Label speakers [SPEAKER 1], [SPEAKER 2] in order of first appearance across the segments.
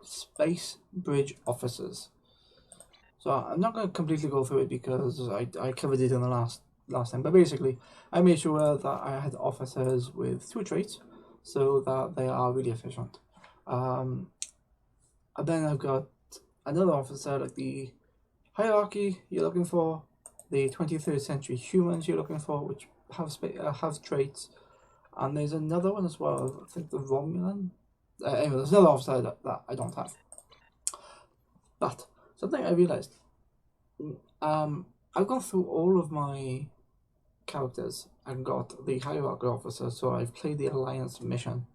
[SPEAKER 1] space bridge officers. So I'm not going to completely go through it because I covered it in the last time. But basically, I made sure that I had officers with 2 traits, so that they are really efficient. And then I've got another officer like the hierarchy you're looking for, the 23rd century humans you're looking for, which have traits, and there's another one as well. I think the Romulan. Anyway, there's another officer that I don't have. But something I realized, I've gone through all of my characters and got the hierarchy officer, so I've played the Alliance mission.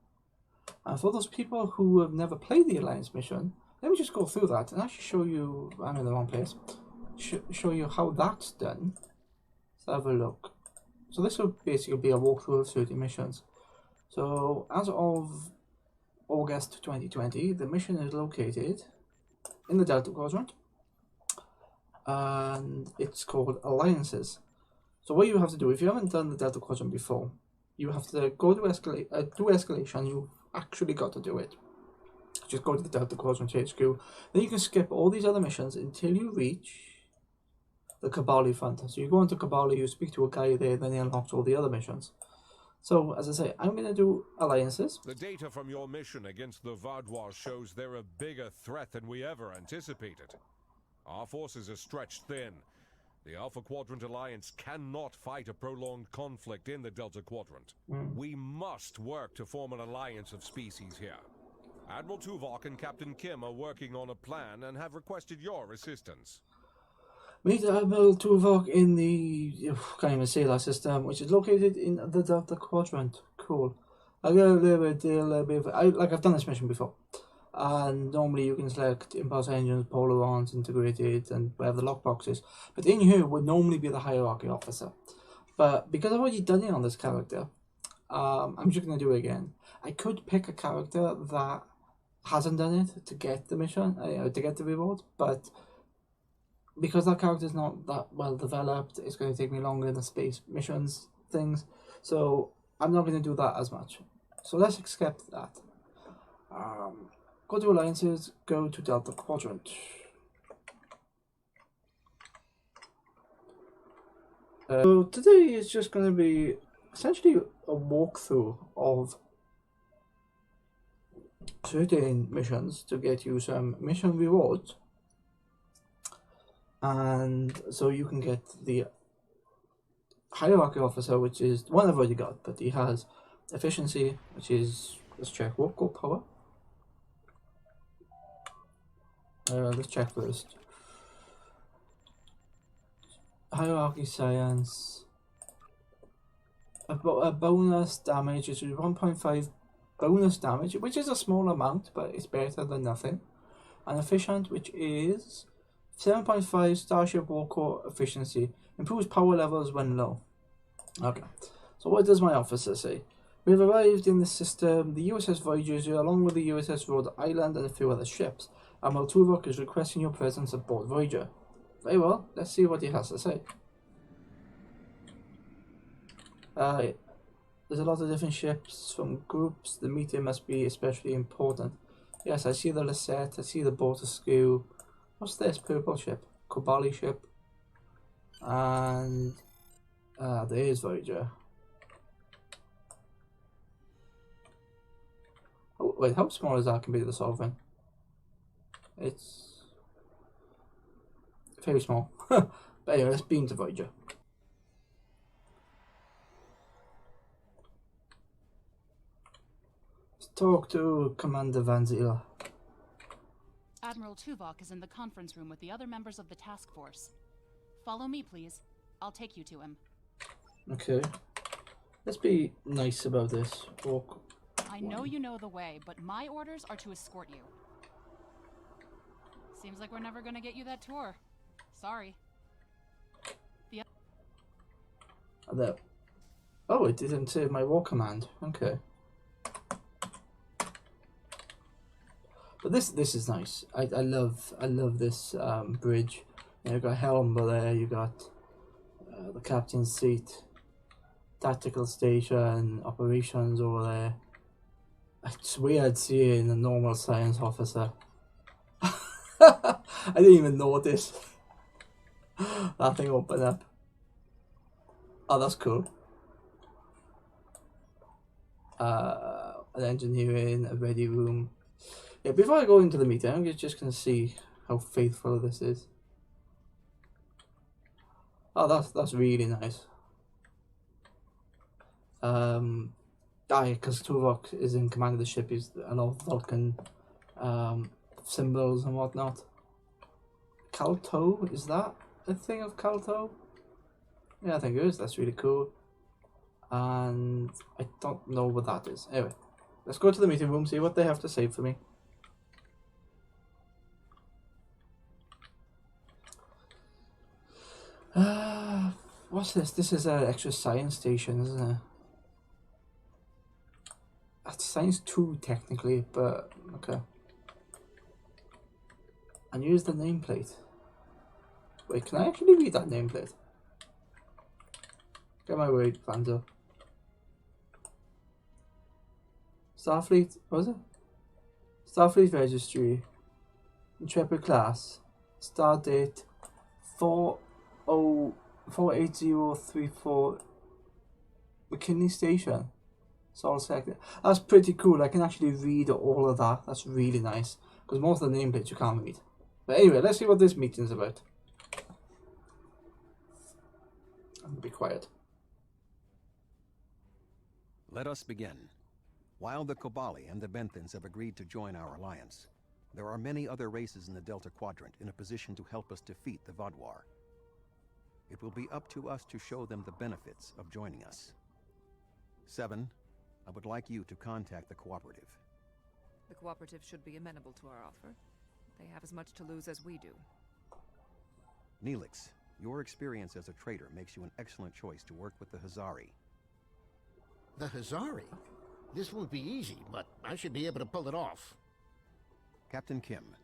[SPEAKER 1] And for those people who have never played the Alliance mission, let me just go through that and actually show you. I'm in the wrong place. Show you how that's done. Let's have a look. So this will basically be a walkthrough of 30 missions. So as of August 2020, the mission is located in the Delta Quadrant, and it's called Alliances. So what you have to do, if you haven't done the Delta Quadrant before, you have to go to do escalation. You've actually got to do it. Just go to the Delta Quadrant HQ. Then you can skip all these other missions until you reach the Kabali front. So you go into Kabali, you speak to a guy there, then he unlocks all the other missions. So, as I say, I'm going to do Alliances.
[SPEAKER 2] The data from your mission against the Vaudois shows they're a bigger threat than we ever anticipated. Our forces are stretched thin. The Alpha Quadrant Alliance cannot fight a prolonged conflict in the Delta Quadrant. We must work to form an alliance of species here. Admiral Tuvok and Captain Kim are working on a plan and have requested your assistance.
[SPEAKER 1] Meet Admiral Tuvok in the can't even say that system, which is located in the Delta Quadrant. Cool. I've done this mission before, and normally you can select impulse engines, polarons, integrated, and whatever the lockbox is. But in here would normally be the hierarchy officer. But because I've already done it on this character, I'm just gonna do it again. I could pick a character that hasn't done it to get the mission, to get the reward, but because that character is not that well developed, it's going to take me longer in the space missions things, so I'm not going to do that as much. So let's accept that. Go to Alliances, go to Delta Quadrant. So today is just going to be essentially a walkthrough of certain missions to get you some mission rewards. And so you can get the hierarchy officer, which is one I've already got, but he has efficiency, which is, let's check, what go power? Let's check first. Hierarchy science. A bonus damage, which is 1.5 bonus damage, which is a small amount, but it's better than nothing. And efficient, which is 7.5 Starship Warcore efficiency. Improves power levels when low. Okay, so what does my officer say? We have arrived in the system, the USS Voyager, along with the USS Rhode Island and a few other ships. Admiral Tuvok is requesting your presence aboard Voyager. Very well, let's see what he has to say. There's a lot of different ships from groups. The meeting must be especially important. Yes, I see the Lisette, I see the boat askew. What's this purple ship? Kobali ship. And there is Voyager. Oh, wait, how small is that compared to the Sovereign? It's very small. But anyway, let's beam to Voyager. Let's talk to Commander Van Zeel.
[SPEAKER 3] Admiral Tuvok is in the conference room with the other members of the task force. Follow me, please. I'll take you to him.
[SPEAKER 1] Okay. Let's be nice about this. Walk.
[SPEAKER 3] I know you know the way, but my orders are to escort you. Seems like we're never gonna get you that tour. Sorry.
[SPEAKER 1] There. Oh, it didn't save my war command. Okay. But this is nice. I love this bridge. You got helm there. You got the captain's seat, tactical station, operations over there. It's weird seeing a normal science officer. I didn't even notice that thing open up. Oh, that's cool. An engineering, a ready room. Yeah, before I go into the meeting, I'm just going to see how faithful this is. Oh, that's really nice. Because Tuvok is in command of the ship. He's a lot of Vulcan symbols and whatnot. Calto, is that a thing of Calto? Yeah, I think it is. That's really cool. And I don't know what that is. Anyway, let's go to the meeting room, see what they have to say for me. What's this? This is an extra science station, isn't it? That's science 2 technically, but okay. And here's the nameplate. Wait, can I actually read that nameplate? Get my way, Vando. Starfleet, what was it? Starfleet Registry. Intrepid class. Star date 48034 McKinley Station. Sol Sector. That's pretty cool. I can actually read all of that. That's really nice. Because most of the nameplates you can't read. But anyway, let's see what this meeting's about. I'm gonna be quiet.
[SPEAKER 4] Let us begin. While the Kobali and the Benthans have agreed to join our alliance, there are many other races in the Delta Quadrant in a position to help us defeat the Vaadwaur. It will be up to us to show them the benefits of joining us. 7, I would like you to contact the Cooperative.
[SPEAKER 5] The Cooperative should be amenable to our offer. They have as much to lose as we do.
[SPEAKER 4] Neelix, your experience as a trader makes you an excellent choice to work with the Hazari.
[SPEAKER 6] The Hazari? This won't be easy, but I should be able to pull it off.
[SPEAKER 4] Captain Kim,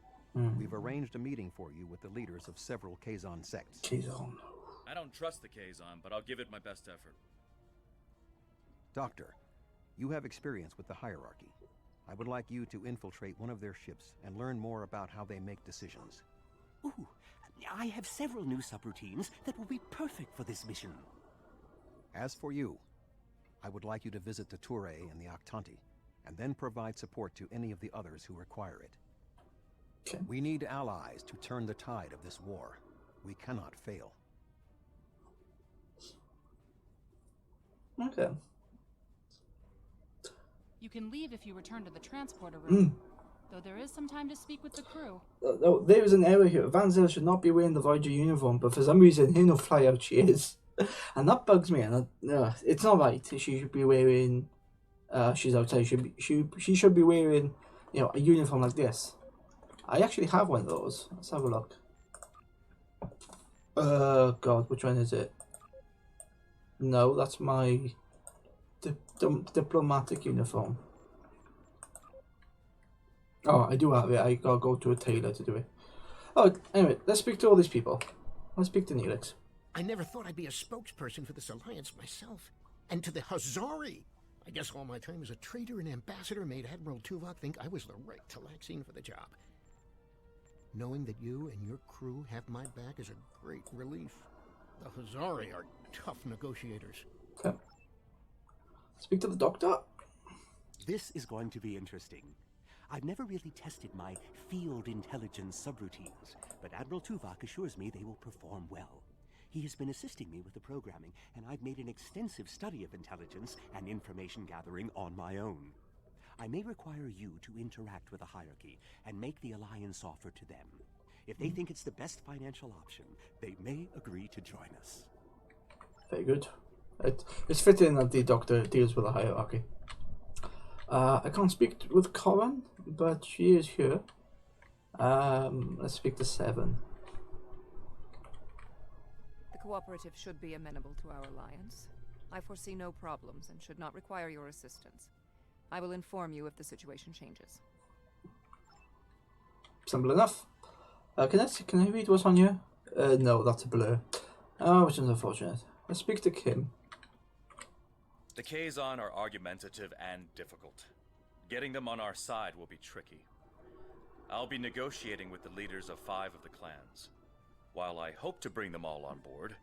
[SPEAKER 4] we've arranged a meeting for you with the leaders of several Kazon sects.
[SPEAKER 1] Kazon.
[SPEAKER 7] I don't trust the Kazon, but I'll give it my best effort.
[SPEAKER 4] Doctor, you have experience with the hierarchy. I would like you to infiltrate one of their ships and learn more about how they make decisions.
[SPEAKER 8] Ooh, I have several new subroutines that will be perfect for this mission.
[SPEAKER 4] As for you, I would like you to visit the Toure and the Octanti, and then provide support to any of the others who require it.
[SPEAKER 1] Okay.
[SPEAKER 4] We need allies to turn the tide of this war. We cannot fail.
[SPEAKER 1] Okay.
[SPEAKER 3] You can leave if you return to the transporter room, though there is some time to speak with the crew.
[SPEAKER 1] No, there is an error here. Van Zyl should not be wearing the Voyager uniform, but for some reason, in her flyout, she is. And that bugs me. And it's not right. She should be wearing. She's outside. She should be wearing, a uniform like this. I actually have one of those. Let's have a look. God, which one is it? No, that's my diplomatic uniform. Oh, I do have it. I gotta go to a tailor to do it. Oh, anyway, let's speak to all these people. Let's speak to Neelix.
[SPEAKER 6] I never thought I'd be a spokesperson for this alliance myself. And to the Hazari! I guess all my time as a trader and ambassador made Admiral Tuvok think I was the right Talaxian for the job. Knowing that you and your crew have my back is a great relief. The Hazari are tough negotiators.
[SPEAKER 1] Okay. Speak to the doctor.
[SPEAKER 8] This is going to be interesting. I've never really tested my field intelligence subroutines, but Admiral Tuvok assures me they will perform well. He has been assisting me with the programming, and I've made an extensive study of intelligence and information gathering on my own. I may require you to interact with the hierarchy and make the alliance offer to them. If they think it's the best financial option, they may agree to join us.
[SPEAKER 1] Very good. It's fitting that the doctor deals with the hierarchy. I can't speak with Corin, but she is here. Let's speak to 7.
[SPEAKER 5] The Cooperative should be amenable to our alliance. I foresee no problems and should not require your assistance. I will inform you if the situation changes.
[SPEAKER 1] Simple enough. Can I read what's on here? No, that's a blur. Oh, which is unfortunate. Let's speak to Kim.
[SPEAKER 7] The Kazon are argumentative and difficult. Getting them on our side will be tricky. I'll be negotiating with the leaders of 5 of the clans. While I hope to bring them all on board,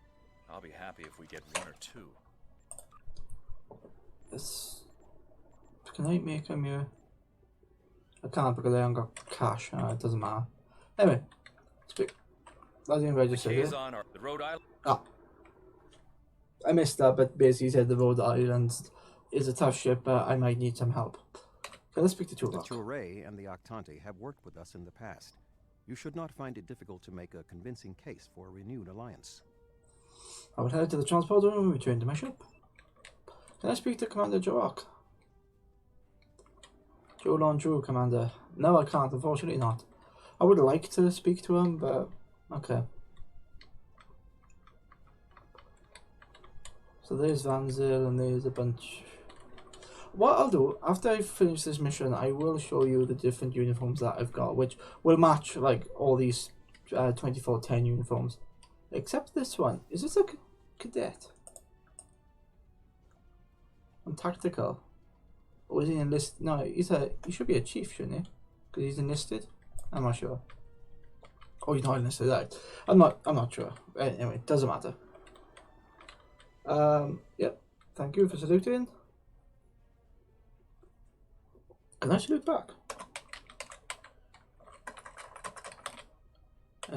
[SPEAKER 7] I'll be happy if we get 1 or 2.
[SPEAKER 1] Can I make him here? I can't because I haven't got cash. It doesn't matter. Anyway, speak. I didn't register it.
[SPEAKER 7] The Rhode Island.
[SPEAKER 1] Ah, I missed that, but basically he said the Rhode Island is a tough ship, but I might need some help. Okay, let's speak to
[SPEAKER 4] The
[SPEAKER 1] Tuvok.
[SPEAKER 4] Touré and the Octante have worked with us in the past. You should not find it difficult to make a convincing case for a renewed alliance.
[SPEAKER 1] I will head to the transport room and return to my ship. Can I speak to Commander Jorak? Jolon Drew, Commander. No, I can't, unfortunately not. I would like to speak to him, but okay. So there's Vanzil and there's a bunch. What I'll do, after I finish this mission, I will show you the different uniforms that I've got, which will match like all these 2410 uniforms. Except this one. Is this a cadet? I'm tactical. Or is he enlisted? No, he should be a chief, shouldn't he? Because he's enlisted? I'm not sure. Oh, he's not enlisted, right. I'm not sure. Anyway, it doesn't matter. Yep. Thank you for saluting. Can I salute back?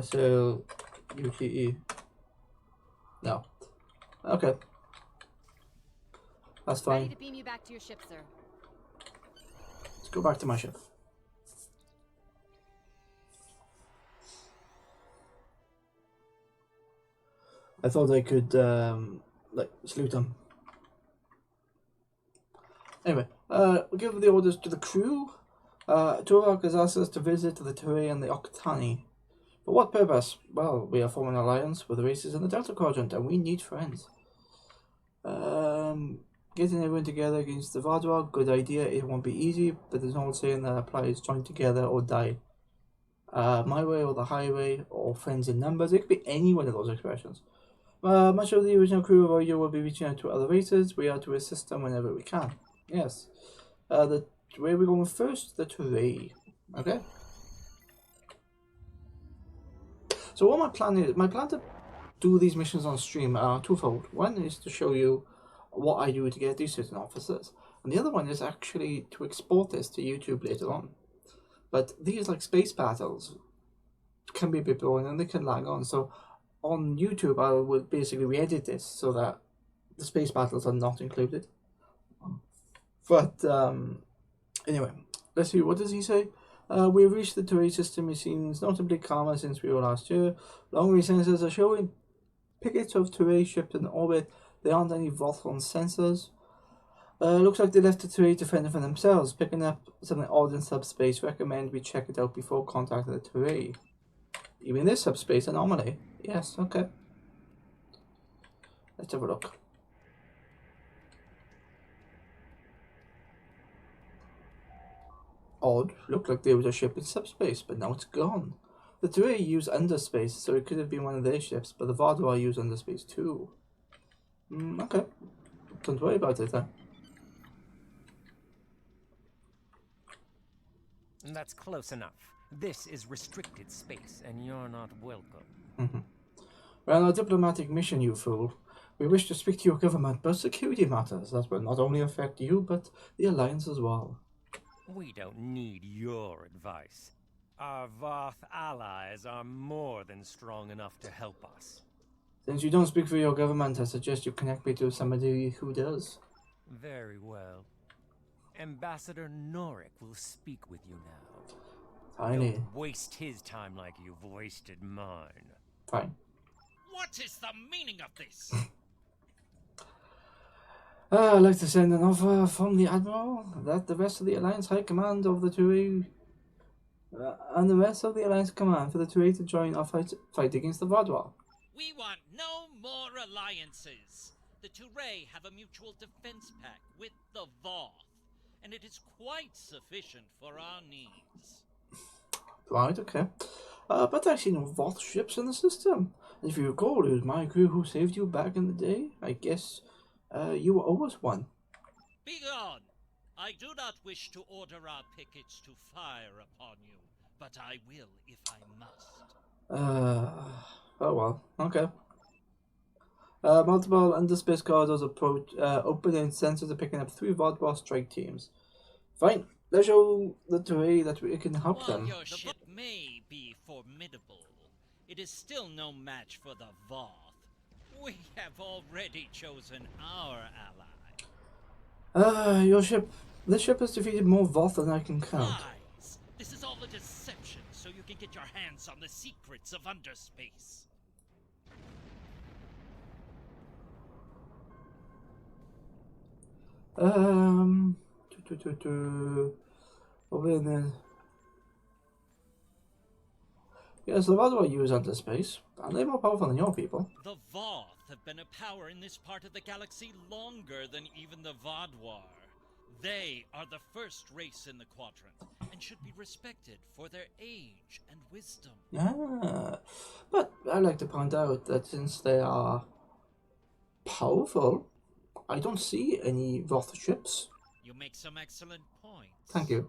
[SPEAKER 1] SLUTE. No. Okay. That's fine.
[SPEAKER 9] Ready to beam you back to your ship, sir.
[SPEAKER 1] Let's go back to my ship. I thought I could like salute them. Anyway, we'll give the orders to the crew. Tuvok has asked us to visit the Touré and the Octani. For what purpose? Well, we are forming an alliance with the races in the Delta Quadrant, and we need friends. Getting everyone together against the Vardwar, good idea. It won't be easy, but there's an old saying that applies: join together or die. My way or the highway, or friends in numbers. It could be any one of those expressions. Much of the original crew of Oyo will be reaching out to other races. We are to assist them whenever we can. Yes. Where are we going first? The Touré. Okay. So what my plan to do these missions on stream are twofold. One is to show you what I do to get these certain officers, and the other one is actually to export this to YouTube later on. But these like space battles can be a bit boring and they can lag on. So on YouTube I will basically re-edit this so that the space battles are not included. But anyway, let's see, what does he say? We've reached the Touré system. It seems notably calmer since we were last year. Long-range sensors are showing pickets of Touré ships in orbit. There aren't any Voltron sensors. Looks like they left the Touré to fend for themselves. Picking up something odd in subspace. Recommend we check it out before contacting the Touré. Even this subspace anomaly? Yes, okay. Let's have a look. Odd. Looked like there was a ship in subspace, but now it's gone. The Touré use underspace, so it could have been one of their ships, but the Vardwar use underspace too. Okay. Don't worry about it then.
[SPEAKER 10] That's close enough. This is restricted space, and you're not welcome.
[SPEAKER 1] We're on a diplomatic mission, you fool. We wish to speak to your government about security matters that will not only affect you, but the Alliance as well.
[SPEAKER 10] We don't need your advice. Our Voth allies are more than strong enough to help us.
[SPEAKER 1] Since you don't speak for your government, I suggest you connect me to somebody who does.
[SPEAKER 10] Very well. Ambassador Norik will speak with you now.
[SPEAKER 1] Tiny.
[SPEAKER 10] Don't waste his time like you've wasted mine.
[SPEAKER 1] Fine.
[SPEAKER 11] What is the meaning of this?
[SPEAKER 1] I'd like to send an offer from the Admiral that the rest of the Alliance High Command of the Touré and the rest of the Alliance Command for the Touré to join our fight against the Vardwar.
[SPEAKER 11] We want no more alliances. The Touré have a mutual defense pact with the Voth, and it is quite sufficient for our needs.
[SPEAKER 1] Right, okay. But I see no Voth ships in the system. And if you recall, it was my crew who saved you back in the day. I guess you owe us one.
[SPEAKER 11] Begone! I I do not wish to order our pickets to fire upon you, but I will if I must.
[SPEAKER 1] Oh well, okay. Multiple underspace corridors approach, open and sensors are picking up 3 Vodbar strike teams. Fine, let's show the Turay that we can help
[SPEAKER 11] While
[SPEAKER 1] them.
[SPEAKER 11] your ship may be formidable, it is still no match for the Voth. We have already chosen our ally.
[SPEAKER 1] This ship has defeated more Voth than I can count.
[SPEAKER 11] Lies! This is all a deception, so you can get your hands on the secrets of underspace.
[SPEAKER 1] Over there. Yes, the Vodvar use underspace, and they're more powerful than your people.
[SPEAKER 11] The Voth have been a power in this part of the galaxy longer than even the Vodwar. They are the first race in the quadrant, and should be respected for their age and wisdom.
[SPEAKER 1] Yeah, but I'd like to point out that since they are powerful, I don't see any Voth ships.
[SPEAKER 11] You make some excellent points.
[SPEAKER 1] Thank you.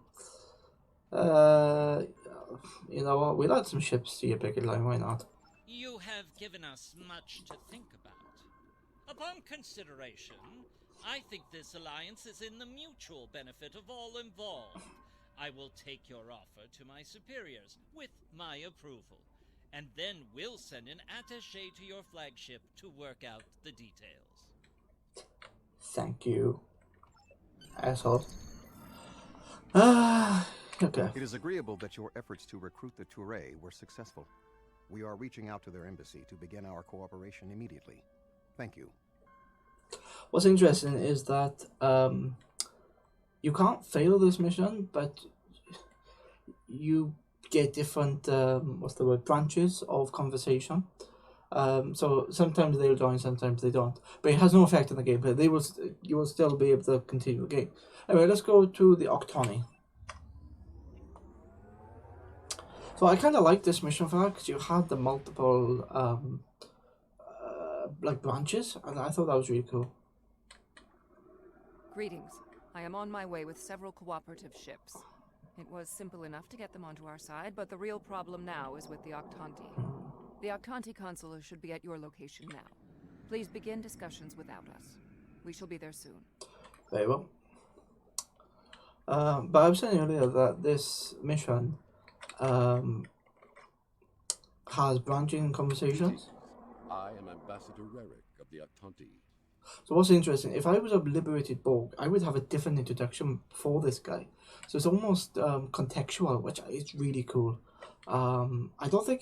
[SPEAKER 1] You know what? We'll add some ships to your picket line, why not?
[SPEAKER 11] You have given us much to think about. Upon consideration, I think this alliance is in the mutual benefit of all involved. I will take your offer to my superiors with my approval, and then we'll send an attaché to your flagship to work out the details.
[SPEAKER 1] Thank you, asshole. Okay.
[SPEAKER 4] It is agreeable that your efforts to recruit the Turay were successful. We are reaching out to their embassy to begin our cooperation immediately. Thank you.
[SPEAKER 1] What's interesting is that you can't fail this mission, but you get different branches of conversation. So sometimes they'll join, sometimes they don't. But it has no effect on the game. But you will still be able to continue the game. Anyway, let's go to the Octani. So I kind of like this mission for that because you had the multiple branches, and I thought that was really cool.
[SPEAKER 5] Greetings. I am on my way with several cooperative ships. It was simple enough to get them onto our side, but the real problem now is with the Octanti. The Octanti consular should be at your location now. Please begin discussions without us. We shall be there soon.
[SPEAKER 1] Very well. But I was saying earlier that this mission has branching conversations.
[SPEAKER 9] I am Ambassador Rerick of the Octanti.
[SPEAKER 1] So what's interesting, if I was a liberated Borg, I would have a different introduction for this guy. So it's almost contextual, which is really cool. I don't think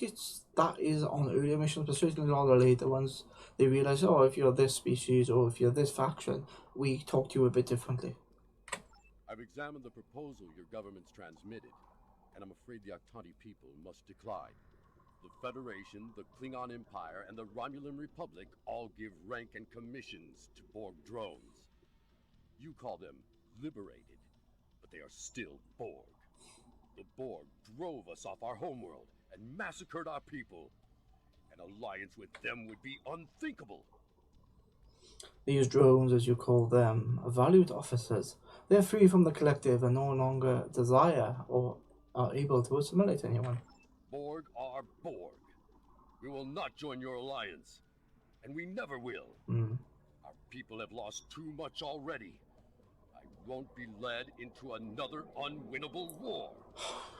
[SPEAKER 1] that is on earlier missions, but certainly all the later ones, they realize, oh, if you're this species or if you're this faction, we talk to you a bit differently.
[SPEAKER 9] I've examined the proposal your government's transmitted, and I'm afraid the Octanti people must decline. The Federation, the Klingon Empire, and the Romulan Republic all give rank and commissions to Borg drones. You call them liberated, but they are still Borg. The Borg drove us off our homeworld and massacred our people. An alliance with them would be unthinkable.
[SPEAKER 1] These drones, as you call them, are valued officers. They are free from the collective and no longer desire or are able to assimilate anyone.
[SPEAKER 9] Borg are Borg. We will not join your alliance, and we never will. Our people have lost too much already. I won't be led into another unwinnable war.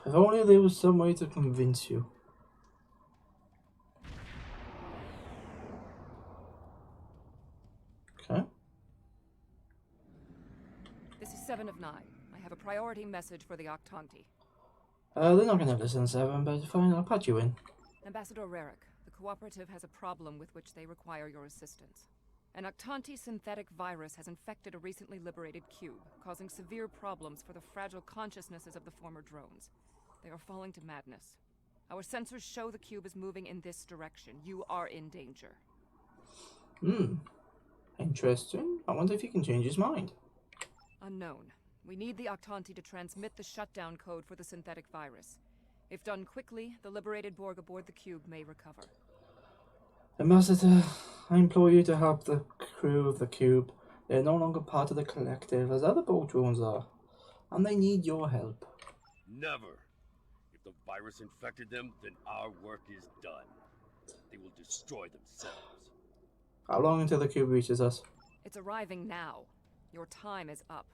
[SPEAKER 1] If only there was some way to convince you. Okay.
[SPEAKER 5] This is 7 of 9. I have a priority message for the Octanti.
[SPEAKER 1] They're not going to listen, Seven, but fine, I'll patch you in.
[SPEAKER 5] Ambassador Rerick, the cooperative has a problem with which they require your assistance. An Octanti synthetic virus has infected a recently liberated cube, causing severe problems for the fragile consciousnesses of the former drones. They are falling to madness. Our sensors show the cube is moving in this direction. You are in danger.
[SPEAKER 1] Interesting. I wonder if he can change his mind.
[SPEAKER 5] Unknown. We need the Octanti to transmit the shutdown code for the synthetic virus. If done quickly, the liberated Borg aboard the cube may recover.
[SPEAKER 1] Ambassador, I implore you to help the crew of the cube. They are no longer part of the collective, as other Borg drones are. and they need your help.
[SPEAKER 9] Never. If the virus infected them, then our work is done. They will destroy themselves.
[SPEAKER 1] How long until the cube reaches us?
[SPEAKER 5] It's arriving now. Your time is up.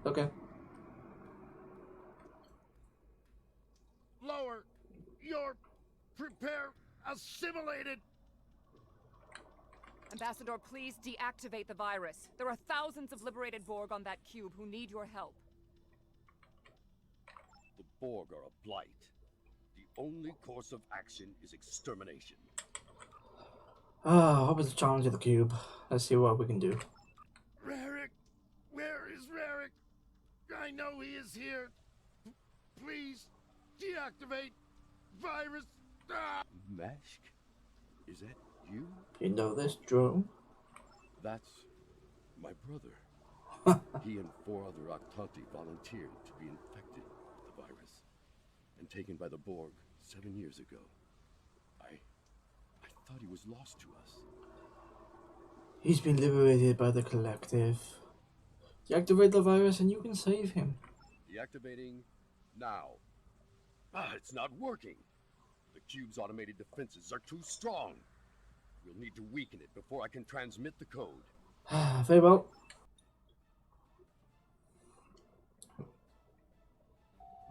[SPEAKER 1] Okay.
[SPEAKER 6] Lower. You're assimilated.
[SPEAKER 5] Ambassador, please deactivate the virus. There are thousands of liberated Borg on that cube who need your help.
[SPEAKER 9] The Borg are a blight. The only course of action is extermination.
[SPEAKER 1] I hope it's a challenge of the cube. Let's see what we can do.
[SPEAKER 6] Rarick! Where is Rarick? I know he is here. Please, deactivate virus. Ah!
[SPEAKER 9] Mashk? Is that you?
[SPEAKER 1] You know this drone?
[SPEAKER 9] That's my brother. He and 4 other Octanti volunteered to be infected with the virus and taken by the Borg 7 years ago. I thought he was lost to us.
[SPEAKER 1] He's been liberated by the collective. Deactivate the virus and you can save him.
[SPEAKER 9] Deactivating now. It's not working. The cube's automated defenses are too strong. We'll need to weaken it before I can transmit the code.
[SPEAKER 1] Very well.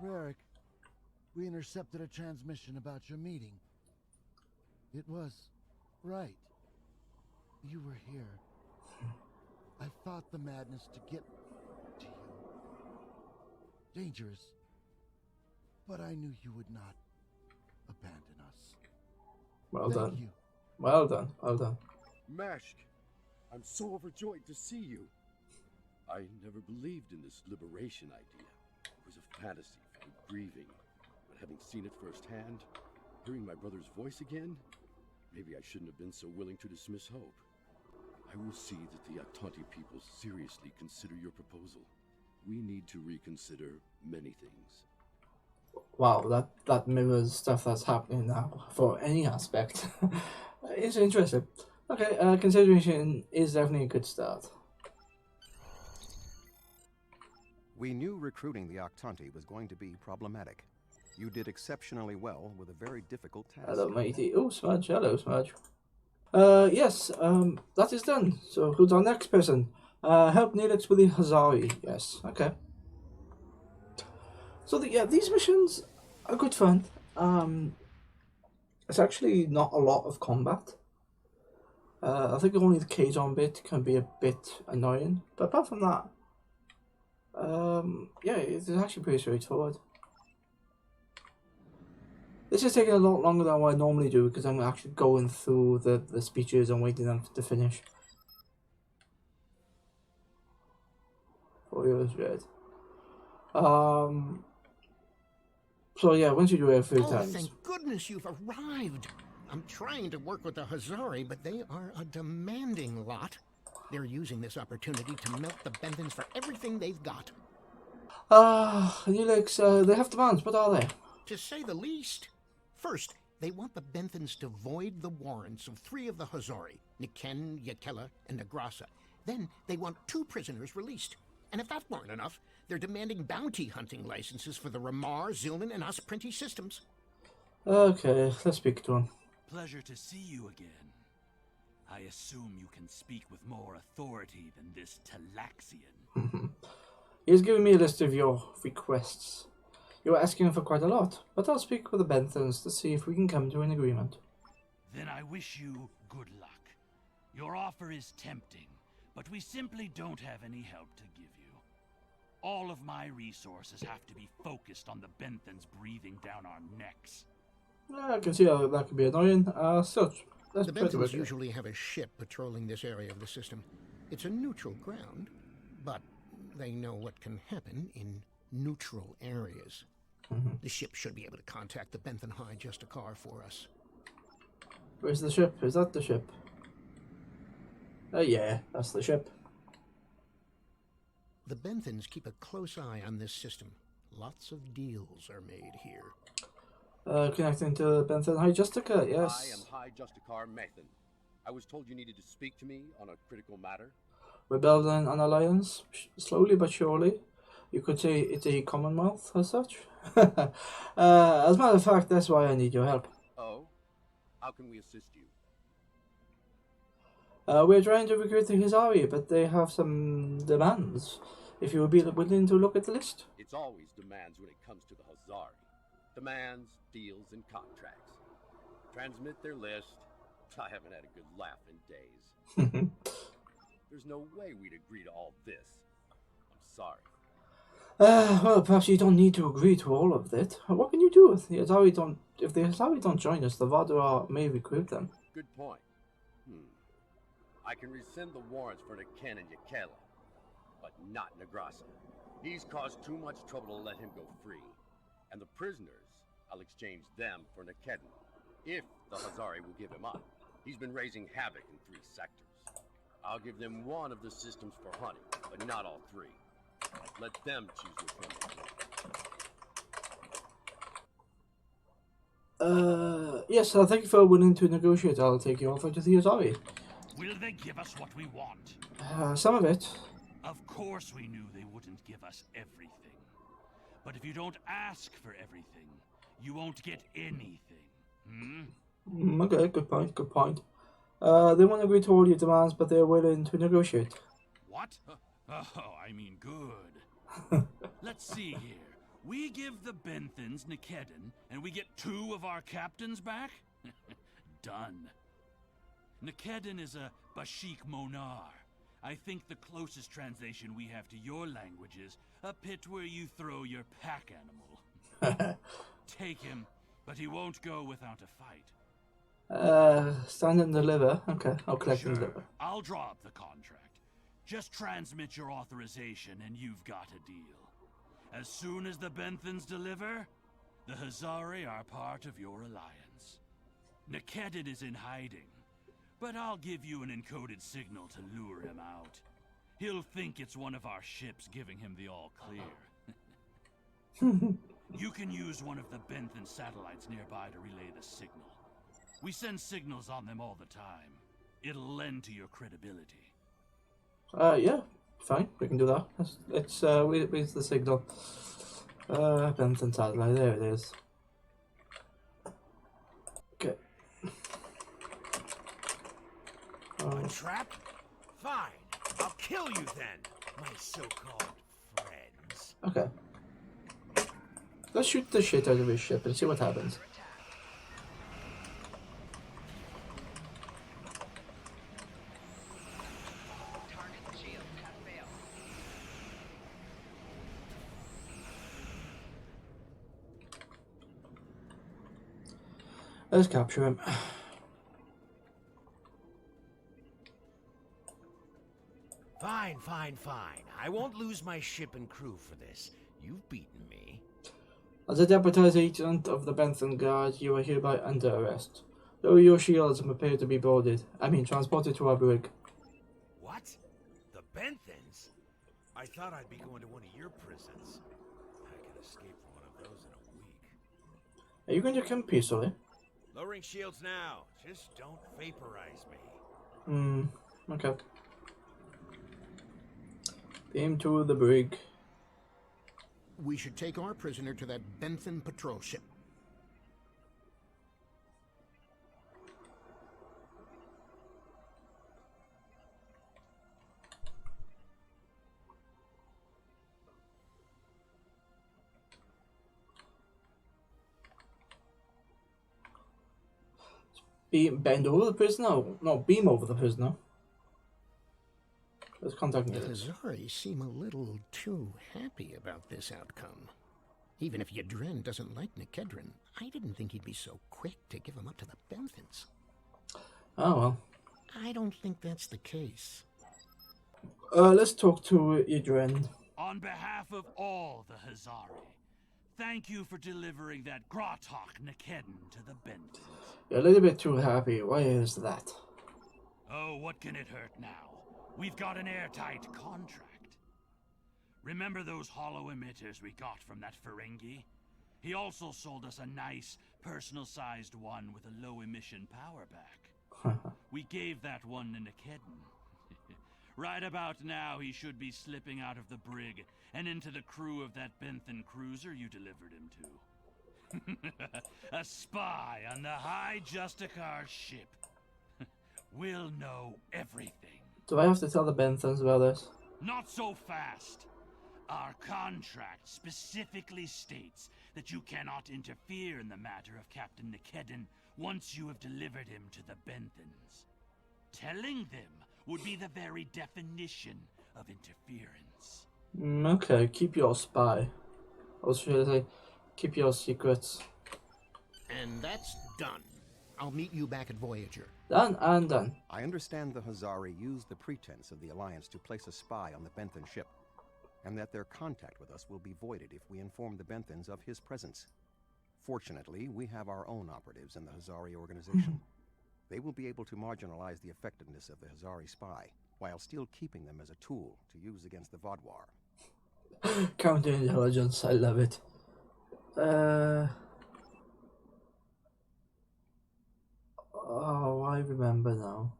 [SPEAKER 12] Rarick, we intercepted a transmission about your meeting. It was right. You were here. I fought the madness to get to you. Dangerous. But I knew you would not abandon us.
[SPEAKER 1] Well
[SPEAKER 12] Thank
[SPEAKER 1] done.
[SPEAKER 12] you.
[SPEAKER 1] Well done. Well done.
[SPEAKER 9] Mashk, I'm so overjoyed to see you. I never believed in this liberation idea. It was a fantasy for the grieving. But having seen it firsthand, hearing my brother's voice again, maybe I shouldn't have been so willing to dismiss hope. I will see that the Octanti people seriously consider your proposal. We need to reconsider many things.
[SPEAKER 1] Wow, that mirrors stuff that's happening now for any aspect. It's interesting. Okay, consideration is definitely a good start.
[SPEAKER 4] We knew recruiting the Octanti was going to be problematic. You did exceptionally well with a very difficult task.
[SPEAKER 1] Hello, matey. Oh, Smudge. Hello, Smudge. Yes, that is done. So, who's our next person? Help Neelix with the Hazari. Yes, okay. So, these missions are good fun. It's actually not a lot of combat. I think only the K-Zone bit can be a bit annoying. But apart from that, yeah, it's actually pretty straightforward. This is taking a lot longer than what I normally do because I'm actually going through the speeches and waiting them to finish. 4 years red. So yeah, once you do it a few times.
[SPEAKER 6] Thank goodness you've arrived. I'm trying to work with the Hazari, but they are a demanding lot. They're using this opportunity to milk the Benthans for everything they've got.
[SPEAKER 1] Neelix, they have demands. What are they?
[SPEAKER 6] To say the least. First, they want the Benthans to void the warrants of 3 of the Hazari, Niken, Yakela, and Negrasa. Then they want 2 prisoners released. And if that weren't enough, they're demanding bounty hunting licenses for the Ramar, Zilman, and Osprinty systems.
[SPEAKER 1] Okay, let's speak to him.
[SPEAKER 13] Pleasure to see you again. I assume you can speak with more authority than this Talaxian.
[SPEAKER 1] He's giving me a list of your requests. You're asking for quite a lot, but I'll speak with the Benthans to see if we can come to an agreement.
[SPEAKER 13] Then I wish you good luck. Your offer is tempting, but we simply don't have any help to give you. All of my resources have to be focused on the Benthans breathing down our necks.
[SPEAKER 1] I can see how that could be annoying. So,
[SPEAKER 6] the Benthans usually have a ship patrolling this area of the system. It's a neutral ground, but they know what can happen in neutral areas. The ship should be able to contact the Benthan High Justicar for us.
[SPEAKER 1] Where's the ship? Is that the ship? Yeah, that's the ship.
[SPEAKER 6] The Benthans keep a close eye on this system. Lots of deals are made here.
[SPEAKER 1] Connecting to Benthan High Justicar, yes.
[SPEAKER 9] I am High Justicar Methan. I was told you needed to speak to me on a critical matter.
[SPEAKER 1] We're building an alliance, slowly but surely. You could say it's a commonwealth as such. As a matter of fact, that's why I need your help.
[SPEAKER 9] Oh? How can we assist you?
[SPEAKER 1] We're trying to recruit the Hizari, but they have some demands. If you would be willing to look at the list.
[SPEAKER 9] It's always demands when it comes to the Hazari. Demands, deals, and contracts. Transmit their list. I haven't had a good laugh in days. There's no way we'd agree to all this. I'm sorry.
[SPEAKER 1] Well, perhaps you don't need to agree to all of it. What can you do if the Hizari don't join us? The Vadra may recruit them.
[SPEAKER 9] Good point. I can rescind the warrants for Niken and Yakela, but not Negrasa. He's caused too much trouble to let him go free. And the prisoners, I'll exchange them for Nikedin, if the Hazari will give him up. He's been raising havoc in 3 sectors. I'll give them one of the systems for hunting, but not all 3. Let them choose which one they take.
[SPEAKER 1] Yes, thank you for willing to negotiate. I'll take you over to the Hizari.
[SPEAKER 13] Will they give us what we want?
[SPEAKER 1] Some of it.
[SPEAKER 13] Of course we knew they wouldn't give us everything. But if you don't ask for everything, you won't get anything.
[SPEAKER 1] Okay, good point. They won't agree to all your demands, but they're willing to negotiate.
[SPEAKER 13] What? Oh, I mean good. Let's see here. We give the Benthans Nikedin, and we get 2 of our captains back? Done. Nikedin is a Bashik Monar. I think the closest translation we have to your language is a pit where you throw your pack animal. Take him, but he won't go without a fight.
[SPEAKER 1] Stand and deliver. Okay, I'll collect and deliver.
[SPEAKER 13] I'll draw up the contract. Just transmit your authorization and you've got a deal. As soon as the Benthans deliver, the Hazari are part of your alliance. Nikedin is in hiding, but I'll give you an encoded signal to lure him out. He'll think it's one of our ships giving him the all clear. You can use one of the Benthan satellites nearby to relay the signal. We send signals on them all the time. It'll lend to your credibility.
[SPEAKER 1] Yeah, fine, we can do that. Where's the signal? Benton satellite, there it is. Okay.
[SPEAKER 14] A trap? Fine, I'll kill you then, my so-called friends.
[SPEAKER 1] Okay. Let's shoot the shit out of his ship and see what happens. Let's capture him.
[SPEAKER 14] Fine. I won't lose my ship and crew for this. You've beaten me.
[SPEAKER 1] As a deputized agent of the Bentham Guard, you are hereby under arrest. Lower your shields and prepare to be transported to our brig.
[SPEAKER 14] What? The Benthans? I thought I'd be going to one of your prisons. I could escape from one of those in a week.
[SPEAKER 1] Are you going to come peacefully?
[SPEAKER 14] Lowering shields now. Just don't vaporize me.
[SPEAKER 1] Okay. Beam to the brig.
[SPEAKER 6] We should take our prisoner to that Benthan patrol ship.
[SPEAKER 1] Bend over the prisoner? No, beam over the prisoner. Let's contact me.
[SPEAKER 6] The Hazari seem a little too happy about this outcome. Even if Yadren doesn't like Nikedrin, I didn't think he'd be so quick to give him up to the Benthans.
[SPEAKER 1] Oh well.
[SPEAKER 6] I don't think that's the case.
[SPEAKER 1] Let's talk to Idren.
[SPEAKER 13] On behalf of all the Hazari, thank you for delivering that Gratok Nikedin to the Benthans.
[SPEAKER 1] You're a little bit too happy. Why is that?
[SPEAKER 13] Oh, what can it hurt now? We've got an airtight contract. Remember those hollow emitters we got from that Ferengi? He also sold us a nice, personal-sized one with a low-emission power pack. We gave that one to Nikedin. Right about now, he should be slipping out of the brig and into the crew of that Benthan cruiser you delivered him to. A spy on the High Justicar ship. We'll know everything.
[SPEAKER 1] Do I have to tell the Benthans about this?
[SPEAKER 13] Not so fast. Our contract specifically states that you cannot interfere in the matter of Captain Nikedon once you have delivered him to the Benthans. Telling them would be the very definition of interference.
[SPEAKER 1] Okay, keep your spy. I was trying to say, keep your secrets.
[SPEAKER 6] And that's done. I'll meet you back at Voyager.
[SPEAKER 1] Done and done.
[SPEAKER 4] I understand the Hazari used the pretense of the Alliance to place a spy on the Benthan ship, and that their contact with us will be voided if we inform the Benthans of his presence. Fortunately, we have our own operatives in the Hazari organization. They will be able to marginalize the effectiveness of the Hazari spy, while still keeping them as a tool to use against the Vaadwaur.
[SPEAKER 1] Counterintelligence, I love it. Oh, I remember now.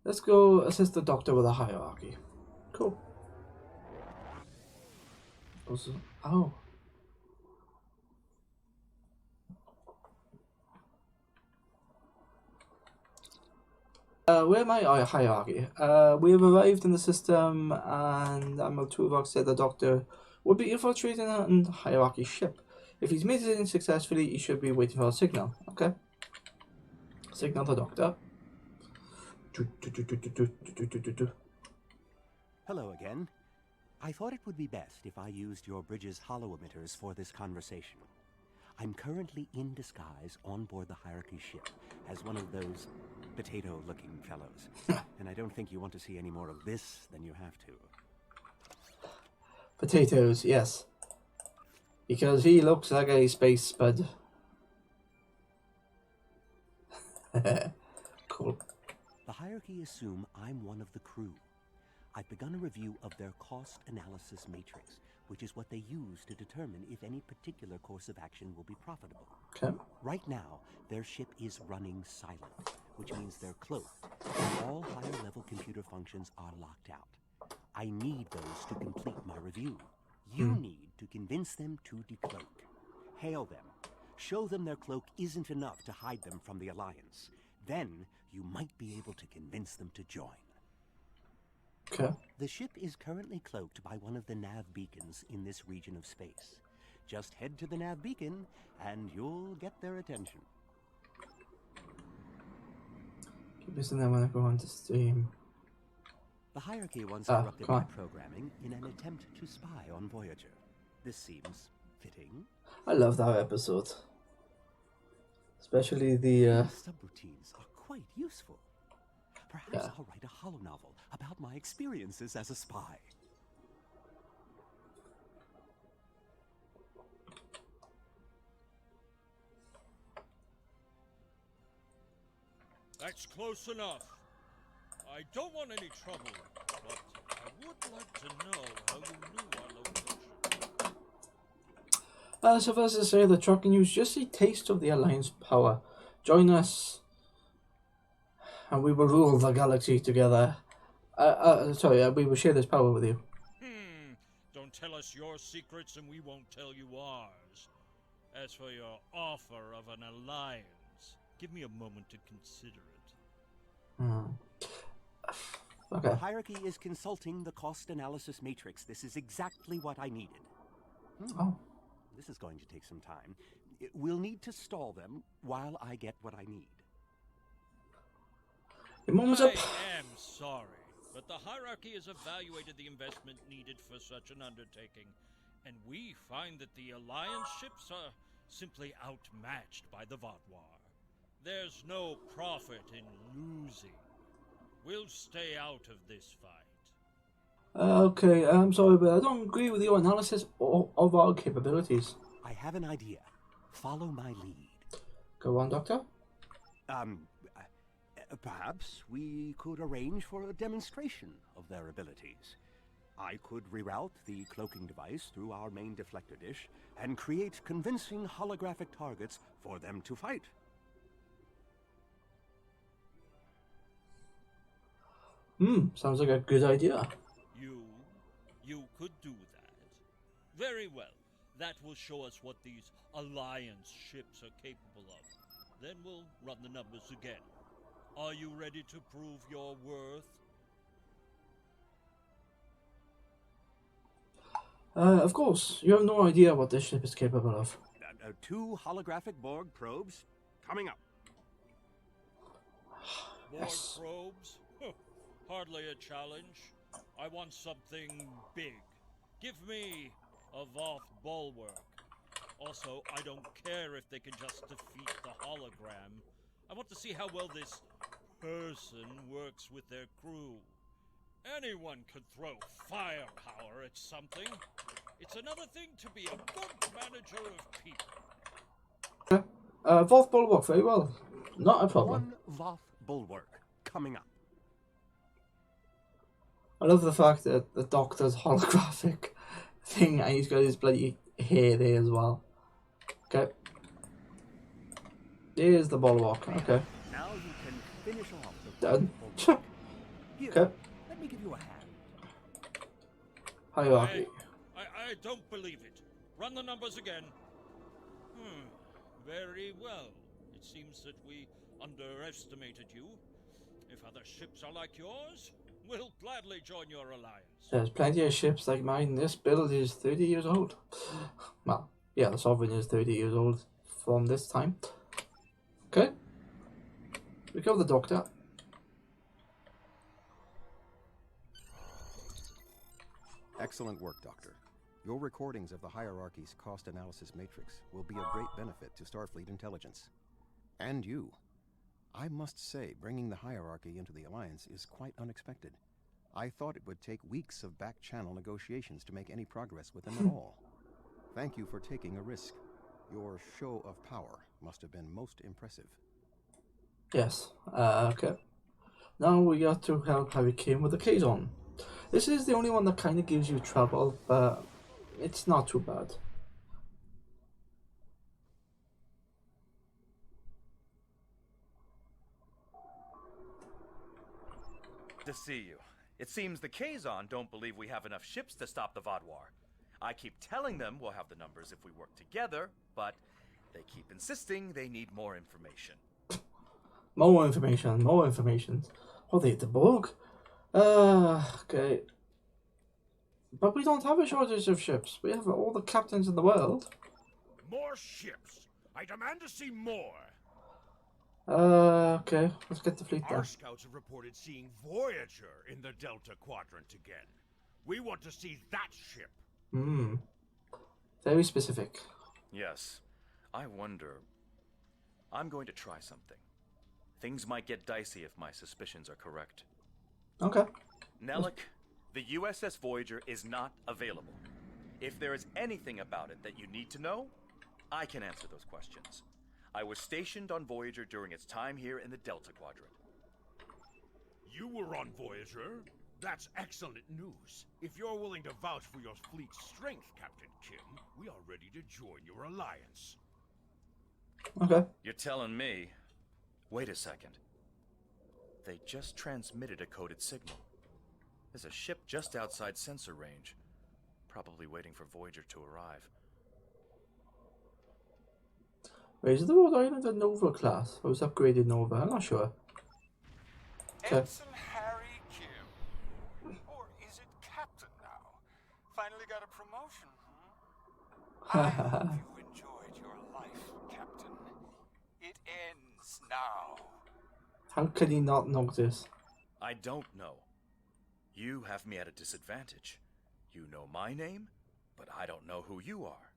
[SPEAKER 1] Let's go assist the Doctor with a hierarchy. Cool. Oh. Where am I? Oh, hierarchy. We have arrived in the system, and Admiral Tuvok said the Doctor would be infiltrating a hierarchy ship. If he's made it in successfully, he should be waiting for a signal. Okay. Signal the Doctor.
[SPEAKER 8] Hello again. I thought it would be best if I used your bridge's hollow emitters for this conversation. I'm currently in disguise on board the hierarchy ship as one of those potato-looking fellows. And I don't think you want to see any more of this than you have to.
[SPEAKER 1] Potatoes, yes. Because he looks like a space spud. Cool.
[SPEAKER 8] The hierarchy assume I'm one of the crew. I've begun a review of their cost analysis matrix, which is what they use to determine if any particular course of action will be profitable.
[SPEAKER 1] Okay.
[SPEAKER 8] Right now, their ship is running silent, which means they're cloaked, and all higher-level computer functions are locked out. I need those to complete my review. You need to convince them to decloak. Hail them. Show them their cloak isn't enough to hide them from the Alliance. Then, you might be able to convince them to join.
[SPEAKER 1] Okay.
[SPEAKER 8] The ship is currently cloaked by one of the nav beacons in this region of space. Just head to the nav beacon, and you'll get their attention.
[SPEAKER 1] Keep missing them when I go on to stream.
[SPEAKER 8] The hierarchy once corrupted
[SPEAKER 1] come
[SPEAKER 8] my
[SPEAKER 1] on.
[SPEAKER 8] programming in an attempt to spy on Voyager. This seems fitting.
[SPEAKER 1] I love that episode. Especially the
[SPEAKER 8] Subroutines are quite useful. Perhaps I'll write a holonovel about my experiences as a spy.
[SPEAKER 2] That's close enough. I don't want any trouble, but I would like to know how you knew our location.
[SPEAKER 1] Suffice to say, the truck can use just a taste of the Alliance power. Join us, and we will rule the galaxy together. We will share this power with you.
[SPEAKER 2] Don't tell us your secrets and we won't tell you ours. As for your offer of an alliance, give me a moment to consider it.
[SPEAKER 1] Okay.
[SPEAKER 8] The hierarchy is consulting the cost analysis matrix. This is exactly what I needed.
[SPEAKER 1] Oh.
[SPEAKER 8] This is going to take some time. We'll need to stall them while I get what I need.
[SPEAKER 1] The moment's up.
[SPEAKER 2] I am sorry, but the hierarchy has evaluated the investment needed for such an undertaking, and we find that the Alliance ships are simply outmatched by the Vaadwaur. There's no profit in losing. We'll stay out of this fight.
[SPEAKER 1] Okay, I'm sorry, but I don't agree with your analysis of our capabilities.
[SPEAKER 8] I have an idea. Follow my lead.
[SPEAKER 1] Go on, Doctor.
[SPEAKER 8] Perhaps we could arrange for a demonstration of their abilities. I could reroute the cloaking device through our main deflector dish and create convincing holographic targets for them to fight.
[SPEAKER 1] Sounds like a good idea.
[SPEAKER 11] You could do that. Very well. That will show us what these Alliance ships are capable of. Then we'll run the numbers again. Are you ready to prove your worth?
[SPEAKER 1] Of course. You have no idea what this ship is capable of.
[SPEAKER 8] 2 holographic Borg probes coming up.
[SPEAKER 11] Borg probes? Huh, hardly a challenge. I want something big. Give me a Voth bulwark. Also, I don't care if they can just defeat the hologram. I want to see how well this person works with their crew. Anyone can throw firepower at something. It's another thing to be a good manager of people.
[SPEAKER 1] Voth bulwark, very well. Not a problem.
[SPEAKER 8] 1 Voth bulwark coming up.
[SPEAKER 1] I love the fact that the Doctor's holographic thing and he's got his bloody hair there as well. Okay. There's the bulwark. Okay.
[SPEAKER 8] Now you can finish off the
[SPEAKER 1] Done.
[SPEAKER 8] Here,
[SPEAKER 1] Okay.
[SPEAKER 8] let me give you a hand.
[SPEAKER 1] Hierarchy.
[SPEAKER 11] I don't believe it. Run the numbers again. Very well. It seems that we underestimated you. If other ships are like yours, we'll gladly join your alliance.
[SPEAKER 1] There's plenty of ships like mine. This build is 30 years old. Well, yeah, the Sovereign is 30 years old from this time. Okay. We kill the Doctor.
[SPEAKER 4] Excellent work, Doctor. Your recordings of the Hierarchy's cost analysis matrix will be of great benefit to Starfleet intelligence. And you. I must say, bringing the Hierarchy into the Alliance is quite unexpected. I thought it would take weeks of back-channel negotiations to make any progress with them at all. Thank you for taking a risk. Your show of power must have been most impressive.
[SPEAKER 1] Yes. Okay. Now we got to help Harry Kim with the Kazon. This is the only one that kind of gives you trouble, but it's not too bad.
[SPEAKER 7] To see you. It seems the Kazon don't believe we have enough ships to stop the Vaadwaur. I keep telling them we'll have the numbers if we work together, but they keep insisting they need more information.
[SPEAKER 1] More information, more information. Oh, they hit the Borg? Okay. But we don't have a shortage of ships. We have all the captains in the world.
[SPEAKER 14] More ships. I demand to see more.
[SPEAKER 1] Okay. Let's get the fleet
[SPEAKER 14] Our
[SPEAKER 1] there.
[SPEAKER 14] scouts have reported seeing Voyager in the Delta Quadrant again. We want to see that ship.
[SPEAKER 1] Very specific.
[SPEAKER 7] Yes. I wonder... I'm going to try something. Things might get dicey if my suspicions are correct.
[SPEAKER 1] Okay.
[SPEAKER 7] Nellick, the USS Voyager is not available. If there is anything about it that you need to know, I can answer those questions. I was stationed on Voyager during its time here in the Delta Quadrant.
[SPEAKER 14] You were on Voyager? That's excellent news. If you're willing to vouch for your fleet's strength, Captain Kim, we are ready to join your alliance.
[SPEAKER 1] Okay.
[SPEAKER 7] You're telling me... Wait a second. They just transmitted a coded signal. There's a ship just outside sensor range. Probably waiting for Voyager to arrive.
[SPEAKER 1] Wait, is the Rhode Island a Nova class? Or was upgraded Nova? I'm not sure. Okay.
[SPEAKER 15] Ensign Harry Kim. Or is it Captain now? Finally got a promotion, huh? I hope you enjoyed your life, Captain. It ends now.
[SPEAKER 1] How could he not know this?
[SPEAKER 7] I don't know. You have me at a disadvantage. You know my name, but I don't know who you are.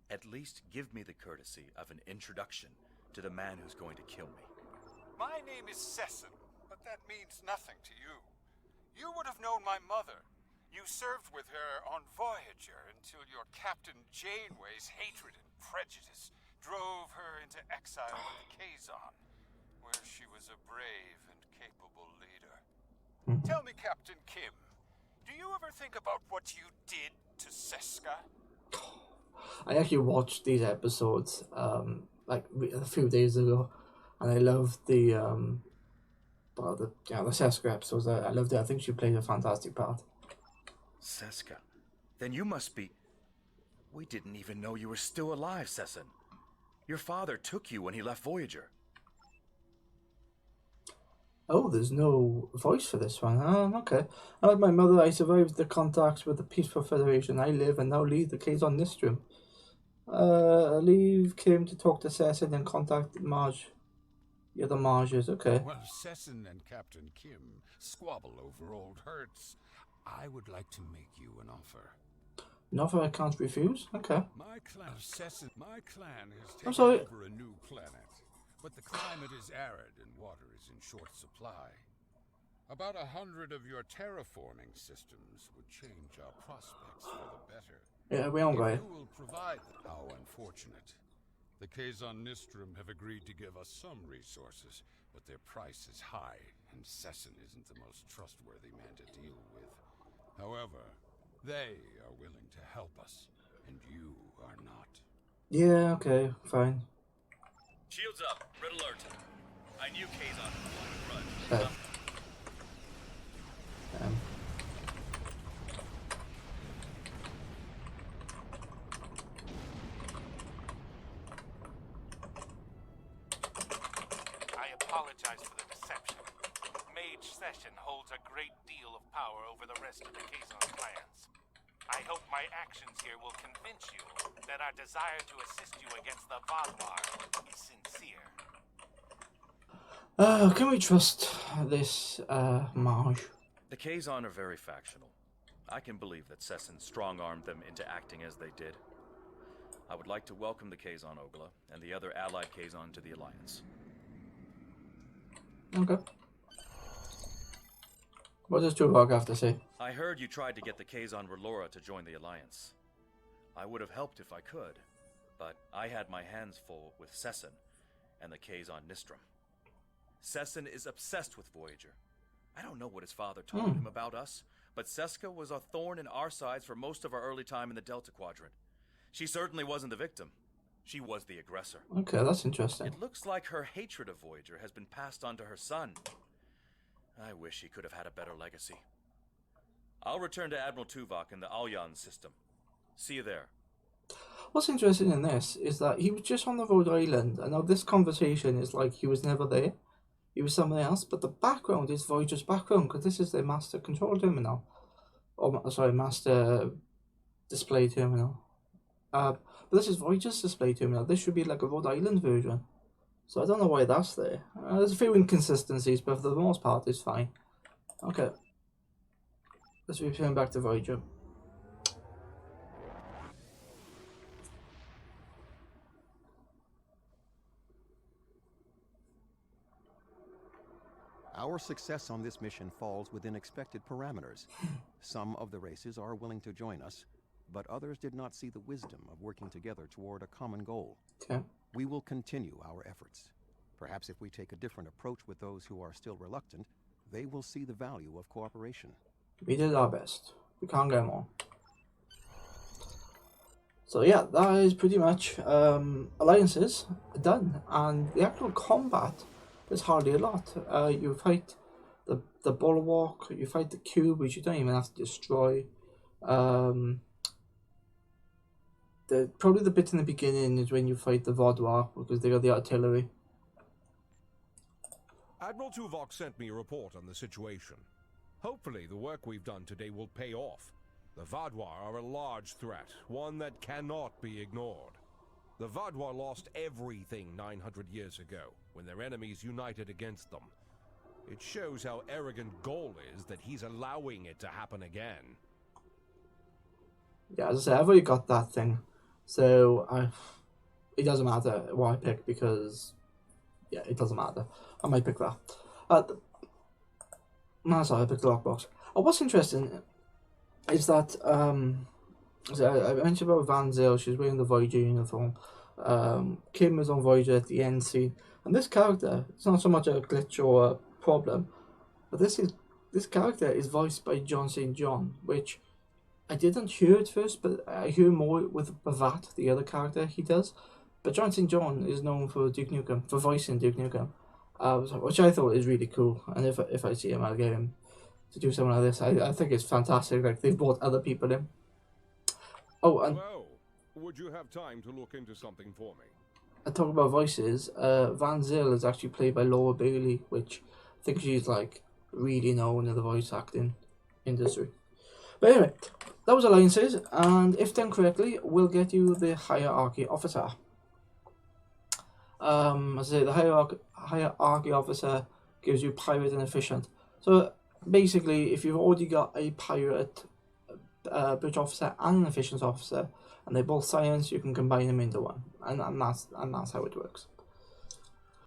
[SPEAKER 7] At least give me the courtesy of an introduction to the man who's going to kill me.
[SPEAKER 15] My name is Sesson, but that means nothing to you. You would have known my mother. You served with her on Voyager until your Captain Janeway's hatred and prejudice drove her into exile with the Kazon, where she was a brave and capable leader. Tell me, Captain Kim, do you ever think about what you did to Seska?
[SPEAKER 1] I actually watched these episodes like a few days ago, and I loved the But the Seska episodes, I loved it. I think she played a fantastic part.
[SPEAKER 7] Seska? Then you must be... We didn't even know you were still alive, Sessin. Your father took you when he left Voyager.
[SPEAKER 1] Oh, there's no voice for this one. Okay. Like my mother, I survived the contacts with the Peaceful Federation. I live and now lead the case on Nistrum. Leave came to talk to Cecil and contact Marge. Yeah, the Marges, okay.
[SPEAKER 15] Well, Sessin and Captain Kim squabble over old hurts. I would like to make you an offer.
[SPEAKER 1] An offer I can't refuse? Okay.
[SPEAKER 15] My clan has
[SPEAKER 1] I'm
[SPEAKER 15] taken
[SPEAKER 1] sorry.
[SPEAKER 15] over a new planet, but the climate is arid and water is in short supply. About 100 of your terraforming systems would change our prospects for the better.
[SPEAKER 1] Yeah, we don't go.
[SPEAKER 15] You will provide them. How unfortunate. The Kazon Nistrum have agreed to give us some resources, but their price is high, and Sessin isn't the most trustworthy man to deal with. However, they are willing to help us, and you are not.
[SPEAKER 1] Yeah, okay, fine.
[SPEAKER 7] Shields up. Red alert. I knew Kazon would hold a grudge.
[SPEAKER 16] I apologize for the deception. Mage Session holds a great deal of power over the rest of the Kazon clans. I hope my actions here will convince you that our desire to assist you against the Vadwar is sincere.
[SPEAKER 1] Can we trust this, Marge?
[SPEAKER 7] The Kazon are very factional. I can believe that Sessin strong-armed them into acting as they did. I would like to welcome the Kazon Ogla and the other allied Kazon to the Alliance.
[SPEAKER 1] Okay. What does Tuvok have to say?
[SPEAKER 7] I heard you tried to get the Kazon Relora to join the Alliance. I would have helped if I could, but I had my hands full with Sessin and the Kazon Nistrum. Sessin is obsessed with Voyager. I don't know what his father told him about us, but Seska was a thorn in our sides for most of our early time in the Delta Quadrant. She certainly wasn't the victim. She was the aggressor.
[SPEAKER 1] Okay, that's interesting.
[SPEAKER 7] It looks like her hatred of Voyager has been passed on to her son. I wish he could have had a better legacy. I'll return to Admiral Tuvok in the Alyan system. See you there.
[SPEAKER 1] What's interesting in this is that he was just on the Rhode Island, and now this conversation is like he was never there. He was somewhere else, but the background is Voyager's background, because this is their master control terminal. Or, sorry, master display terminal. But this is Voyager's display terminal. This should be like a Rhode Island version. So I don't know why that's there. There's a few inconsistencies, but for the most part, it's fine. Okay. Let's return back to Voyager.
[SPEAKER 4] Our success on this mission falls within expected parameters. Some of the races are willing to join us, but others did not see the wisdom of working together toward a common goal.
[SPEAKER 1] Okay.
[SPEAKER 4] We will continue our efforts. Perhaps if we take a different approach with those who are still reluctant, they will see the value of cooperation.
[SPEAKER 1] We did our best. We can't get more. So yeah, that is pretty much alliances done, and the actual combat is hardly a lot. You fight the bulwark, you fight the cube, which you don't even have to destroy. Probably the bit in the beginning is when you fight the Vodwar, because they got the artillery.
[SPEAKER 2] Admiral Tuvok sent me a report on the situation. Hopefully the work we've done today will pay off. The Vadwar are a large threat, one that cannot be ignored. The Vadwar lost everything 900 years ago, when their enemies united against them. It shows how arrogant Gol is that he's allowing it to happen again.
[SPEAKER 1] Yeah, as I said, I've already got that thing, so it doesn't matter what I pick, because yeah, it doesn't matter. I might pick that. No, sorry, I picked the lockbox. What's interesting is that so I mentioned about Van Zyl. She's wearing the Voyager uniform. Kim is on Voyager at the end scene, and this character, it's not so much a glitch or a problem, but this character is voiced by John St. John, which I didn't hear at first, but I hear more with Bavat, the other character he does. But John St. John is known for Duke Nukem, for voicing Duke Nukem. which I thought is really cool. And if I see him, I'll get him to do something like this. I think it's fantastic. Like, they've brought other people in. Oh, and
[SPEAKER 2] Hello. Would you have time to look into something for me?
[SPEAKER 1] I talk about voices. Van Zyl is actually played by Laura Bailey, which I think she's like really known in the voice acting industry. But anyway, that was alliances, and if done correctly, will get you the hierarchy officer. As I say, the hierarchy officer gives you pirate and efficient. So basically, if you've already got a pirate, bridge officer and an efficient officer, and they're both science, you can combine them into one, and that's how it works.